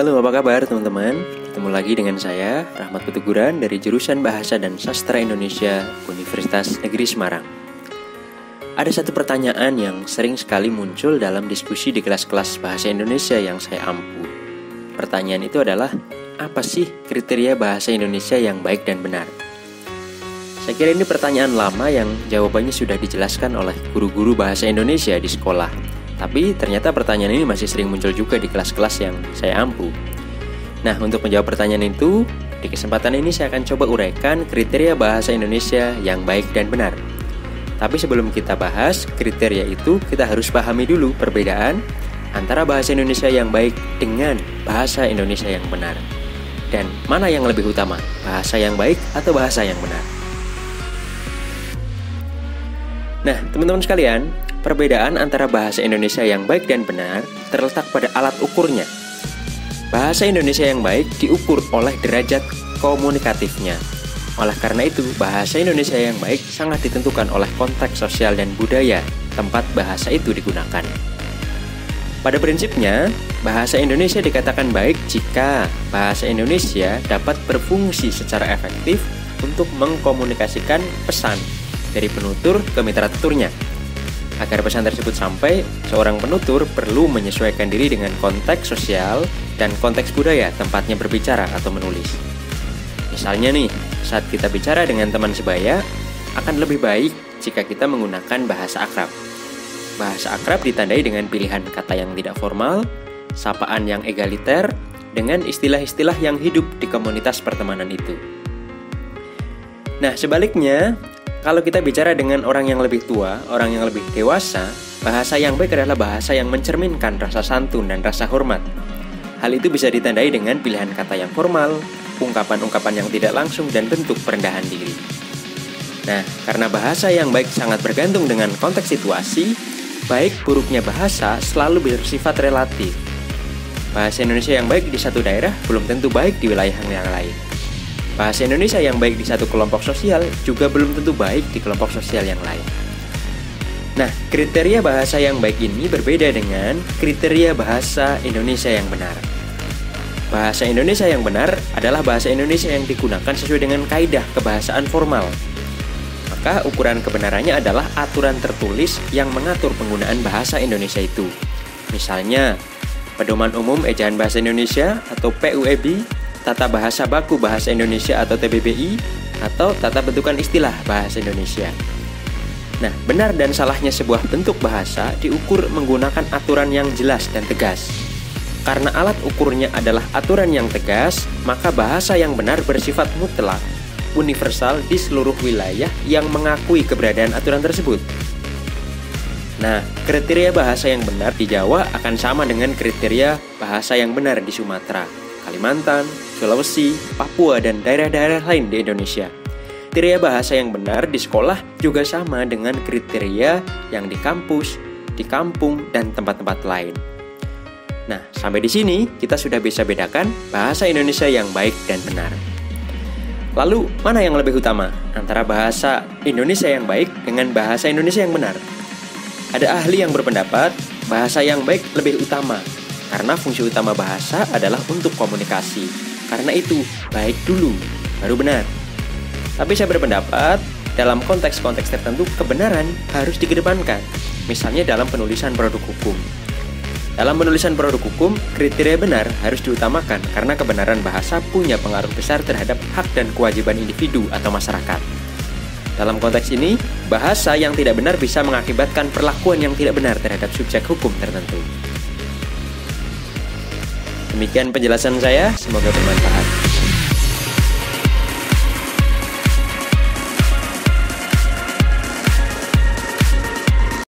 Halo, apa kabar teman-teman? Ketemu lagi dengan saya, Rahmat Petuguran dari Jurusan Bahasa dan Sastra Indonesia, Universitas Negeri Semarang. Ada satu pertanyaan yang sering sekali muncul dalam diskusi di kelas-kelas bahasa Indonesia yang saya ampu. Pertanyaan itu adalah, apa sih kriteria bahasa Indonesia yang baik dan benar? Saya kira ini pertanyaan lama yang jawabannya sudah dijelaskan oleh guru-guru bahasa Indonesia di sekolah. Tapi ternyata pertanyaan ini masih sering muncul juga di kelas-kelas yang saya ampu. Nah, untuk menjawab pertanyaan itu, di kesempatan ini saya akan coba uraikan kriteria bahasa Indonesia yang baik dan benar. Tapi sebelum kita bahas kriteria itu, kita harus pahami dulu perbedaan antara bahasa Indonesia yang baik dengan bahasa Indonesia yang benar. Dan mana yang lebih utama, bahasa yang baik atau bahasa yang benar? Nah, teman-teman sekalian, perbedaan antara bahasa Indonesia yang baik dan benar terletak pada alat ukurnya. Bahasa Indonesia yang baik diukur oleh derajat komunikatifnya. Oleh karena itu, bahasa Indonesia yang baik sangat ditentukan oleh konteks sosial dan budaya tempat bahasa itu digunakan. Pada prinsipnya, bahasa Indonesia dikatakan baik jika bahasa Indonesia dapat berfungsi secara efektif untuk mengkomunikasikan pesan dari penutur ke mitra tuturnya. Agar pesan tersebut sampai, seorang penutur perlu menyesuaikan diri dengan konteks sosial dan konteks budaya tempatnya berbicara atau menulis. Misalnya nih, saat kita bicara dengan teman sebaya, akan lebih baik jika kita menggunakan bahasa akrab. Bahasa akrab ditandai dengan pilihan kata yang tidak formal, sapaan yang egaliter, dengan istilah-istilah yang hidup di komunitas pertemanan itu. Nah, sebaliknya, kalau kita bicara dengan orang yang lebih tua, orang yang lebih dewasa, bahasa yang baik adalah bahasa yang mencerminkan rasa santun dan rasa hormat. Hal itu bisa ditandai dengan pilihan kata yang formal, ungkapan-ungkapan yang tidak langsung, dan bentuk perendahan diri. Nah, karena bahasa yang baik sangat bergantung dengan konteks situasi, baik buruknya bahasa selalu bersifat relatif. Bahasa Indonesia yang baik di satu daerah belum tentu baik di wilayah yang lain. Bahasa Indonesia yang baik di satu kelompok sosial juga belum tentu baik di kelompok sosial yang lain. Nah, kriteria bahasa yang baik ini berbeda dengan kriteria bahasa Indonesia yang benar. Bahasa Indonesia yang benar adalah bahasa Indonesia yang digunakan sesuai dengan kaidah kebahasaan formal. Maka ukuran kebenarannya adalah aturan tertulis yang mengatur penggunaan bahasa Indonesia itu. Misalnya, Pedoman Umum Ejaan Bahasa Indonesia atau PUEB, Tata Bahasa Baku Bahasa Indonesia atau TBBI, atau Tata Bentukan Istilah Bahasa Indonesia. Nah, benar dan salahnya sebuah bentuk bahasa diukur menggunakan aturan yang jelas dan tegas. Karena alat ukurnya adalah aturan yang tegas, maka bahasa yang benar bersifat mutlak, universal di seluruh wilayah yang mengakui keberadaan aturan tersebut. Nah, kriteria bahasa yang benar di Jawa akan sama dengan kriteria bahasa yang benar di Sumatera, Kalimantan, Sulawesi, Papua, dan daerah-daerah lain di Indonesia. Kriteria bahasa yang benar di sekolah juga sama dengan kriteria yang di kampus, di kampung, dan tempat-tempat lain. Nah, sampai di sini kita sudah bisa bedakan bahasa Indonesia yang baik dan benar. Lalu, mana yang lebih utama antara bahasa Indonesia yang baik dengan bahasa Indonesia yang benar? Ada ahli yang berpendapat bahasa yang baik lebih utama, karena fungsi utama bahasa adalah untuk komunikasi. Karena itu, baik dulu, baru benar. Tapi saya berpendapat, dalam konteks-konteks tertentu, kebenaran harus dikedepankan. Misalnya dalam penulisan produk hukum. Dalam penulisan produk hukum, kriteria benar harus diutamakan karena kebenaran bahasa punya pengaruh besar terhadap hak dan kewajiban individu atau masyarakat. Dalam konteks ini, bahasa yang tidak benar bisa mengakibatkan perlakuan yang tidak benar terhadap subjek hukum tertentu. Demikian penjelasan saya, semoga bermanfaat.